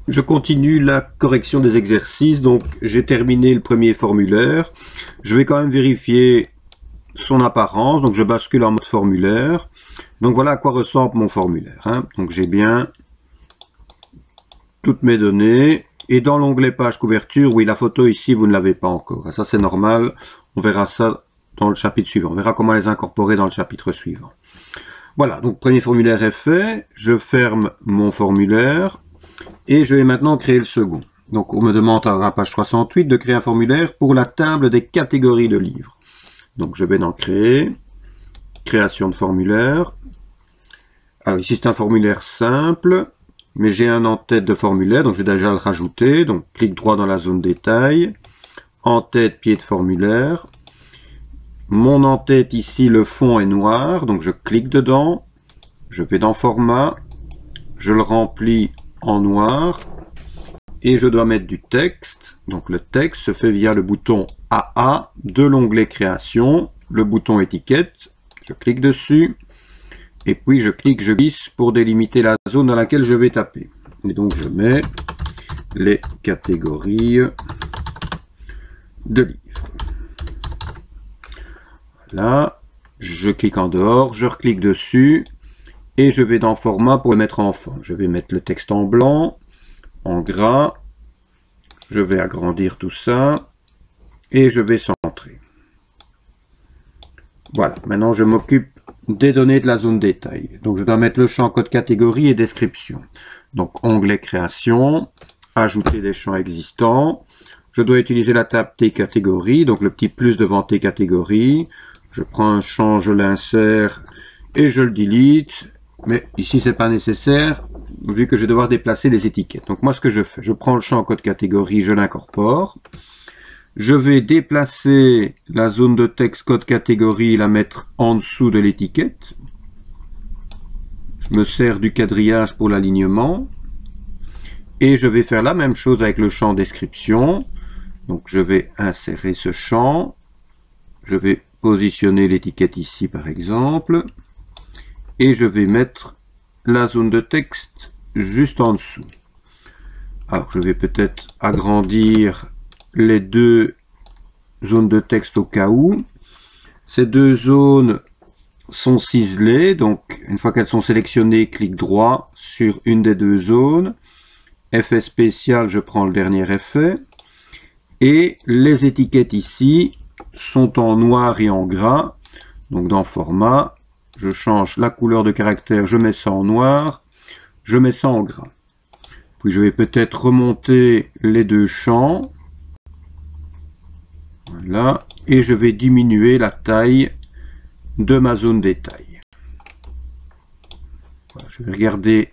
Je continue la correction des exercices. Donc j'ai terminé le premier formulaire. Je vais quand même vérifier son apparence. Donc je bascule en mode formulaire. Donc voilà à quoi ressemble mon formulaire, hein. Donc j'ai bien toutes mes données. Et dans l'onglet page couverture, oui, la photo ici, vous ne l'avez pas encore. Ça c'est normal. On verra ça dans le chapitre suivant. On verra comment les incorporer dans le chapitre suivant. Voilà, donc premier formulaire est fait. Je ferme mon formulaire. Et je vais maintenant créer le second. Donc on me demande à la page 308 de créer un formulaire pour la table des catégories de livres. Donc je vais dans créer, création de formulaire. Alors ici c'est un formulaire simple, mais j'ai un en-tête de formulaire, donc je vais déjà le rajouter. Donc clic droit dans la zone détail, en-tête, pied de formulaire. Mon en-tête ici, le fond est noir, donc je clique dedans, je vais dans format, je le remplis en noir et je dois mettre du texte. Donc le texte se fait via le bouton AA de l'onglet création, le bouton étiquette, je clique dessus et puis je glisse pour délimiter la zone dans laquelle je vais taper. Et donc je mets les catégories de livres. Voilà, je clique en dehors, je reclique dessus. Et je vais dans format pour le mettre en fond. Je vais mettre le texte en blanc, en gras. Je vais agrandir tout ça. Et je vais centrer. Voilà, maintenant je m'occupe des données de la zone détail. Donc je dois mettre le champ code catégorie et description. Donc onglet création, ajouter des champs existants. Je dois utiliser la table T catégorie, donc le petit plus devant T catégorie. Je prends un champ, je l'insère et je le delete. Mais ici, c'est pas nécessaire, vu que je vais devoir déplacer les étiquettes. Donc moi, ce que je fais, je prends le champ code catégorie, je l'incorpore. Je vais déplacer la zone de texte code catégorie, la mettre en dessous de l'étiquette. Je me sers du quadrillage pour l'alignement. Et je vais faire la même chose avec le champ description. Donc je vais insérer ce champ. Je vais positionner l'étiquette ici, par exemple. Et je vais mettre la zone de texte juste en dessous. Alors je vais peut-être agrandir les deux zones de texte au cas où. Ces deux zones sont ciselées, donc une fois qu'elles sont sélectionnées, clic droit sur une des deux zones. Effet spécial, je prends le dernier effet. Et les étiquettes ici sont en noir et en gras. Donc dans format, je change la couleur de caractère, je mets ça en noir, je mets ça en gras. Puis je vais peut-être remonter les deux champs. Voilà. Et je vais diminuer la taille de ma zone détail. Voilà, je vais regarder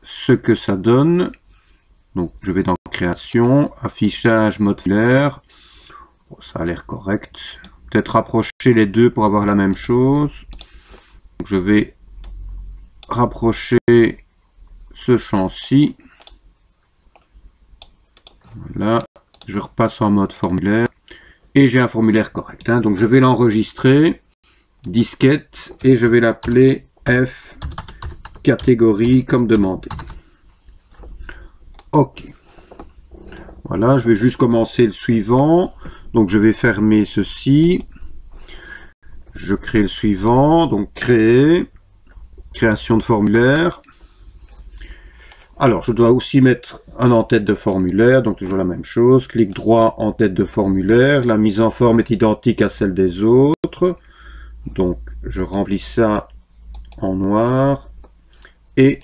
ce que ça donne. Donc je vais dans création, affichage, mode formulaire. Bon, ça a l'air correct. Peut-être rapprocher les deux pour avoir la même chose. Donc, je vais rapprocher ce champ-ci. Voilà, je repasse en mode formulaire et j'ai un formulaire correct, hein. Donc je vais l'enregistrer, disquette, et je vais l'appeler F catégorie comme demandé. Ok. Voilà, je vais juste commencer le suivant. Donc je vais fermer ceci. Je crée le suivant, donc créer, création de formulaire. Alors, je dois aussi mettre un en-tête de formulaire, donc toujours la même chose. Clic droit, en-tête de formulaire. La mise en forme est identique à celle des autres. Donc, je remplis ça en noir et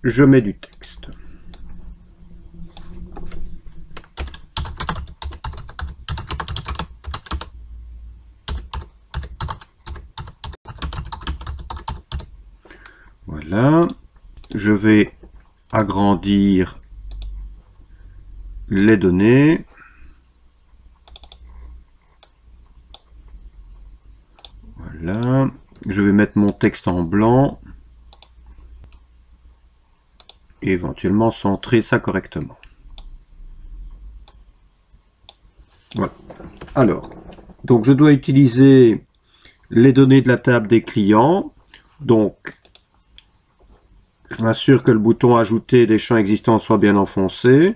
je mets du texte. Voilà. Je vais agrandir les données. Voilà. Je vais mettre mon texte en blanc. Et éventuellement centrer ça correctement. Voilà. Alors, donc je dois utiliser les données de la table des clients. Donc, Je m'assure que le bouton ajouter des champs existants soit bien enfoncé.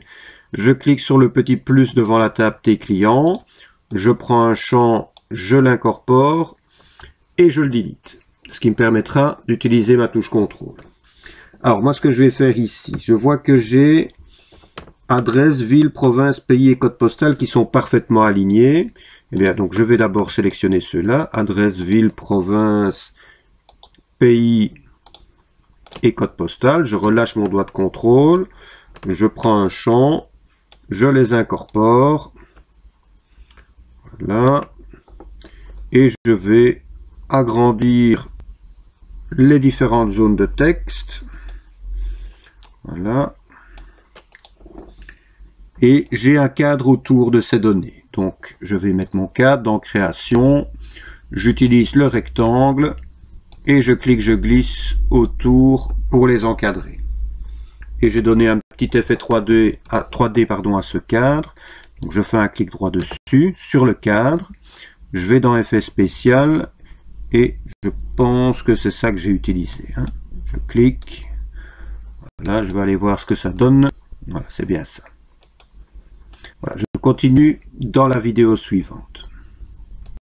Je clique sur le petit plus devant la table Tes clients. Je prends un champ, je l'incorpore et je le delete. Ce qui me permettra d'utiliser ma touche contrôle. Alors moi ce que je vais faire ici, je vois que j'ai adresse, ville, province, pays et code postal qui sont parfaitement alignés. Eh bien, donc je vais d'abord sélectionner ceux-là, adresse, ville, province, pays et code postal. Je relâche mon doigt de contrôle, je prends un champ, je les incorpore, voilà, et je vais agrandir les différentes zones de texte, voilà. Et j'ai un cadre autour de ces données. Donc, je vais mettre mon cadre dans Création. J'utilise le rectangle et je clique, je glisse autour pour les encadrer. Et j'ai donné un petit effet 3D à ce cadre. Donc, je fais un clic droit dessus, sur le cadre. Je vais dans Effet spécial et je pense que c'est ça que j'ai utilisé. Je clique. Voilà, je vais aller voir ce que ça donne. Voilà, c'est bien ça. Voilà, je continue dans la vidéo suivante.